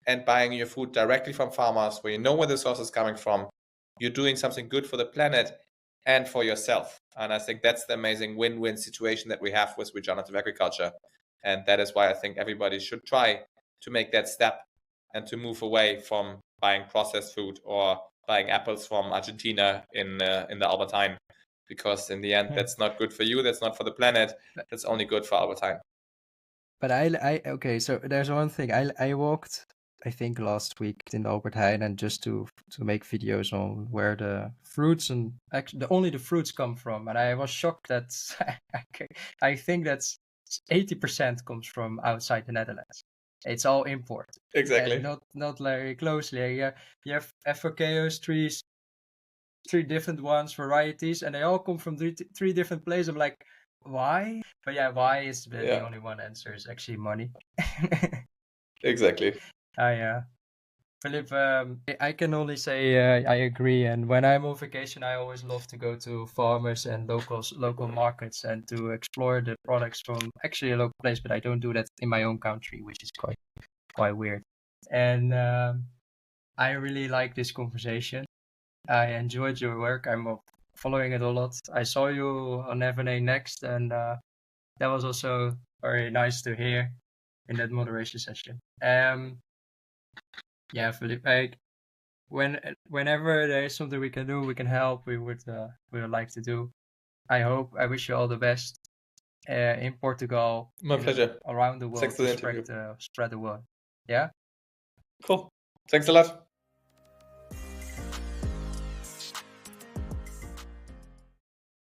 and buying your food directly from farmers, where you know where the source is coming from, you're doing something good for the planet and for yourself. And I think that's the amazing win-win situation that we have with regenerative agriculture. And that is why I think everybody should try to make that step and to move away from buying processed food or buying apples from Argentina in the Albert Heijn, because in the end, that's not good for you. That's not for the planet. That's only good for Albert Heijn. But okay. So there's one thing. I walked, I think, last week in Albert Heijn, and just to make videos on where the fruits and only the fruits come from, and I was shocked that I think that's 80% comes from outside the Netherlands. It's all import. Exactly. And not very closely. You have avocados, three different ones, varieties, and they all come from three different places. I'm like, why? But yeah, why is the only one answer is actually money. Exactly. Philippe, I can only say I agree. And when I'm on vacation, I always love to go to farmers and local markets and to explore the products from actually a local place. But I don't do that in my own country, which is quite weird. And I really like this conversation. I enjoyed your work. I'm following it a lot. I saw you on FNA Next, and that was also very nice to hear in that moderation session. Yeah, Philippe, whenever there is something we can do, we can help, we would like to do. I wish you all the best in Portugal. My pleasure. Around the world Thanks for the interview. Spread the word. Yeah. Cool. Thanks a lot.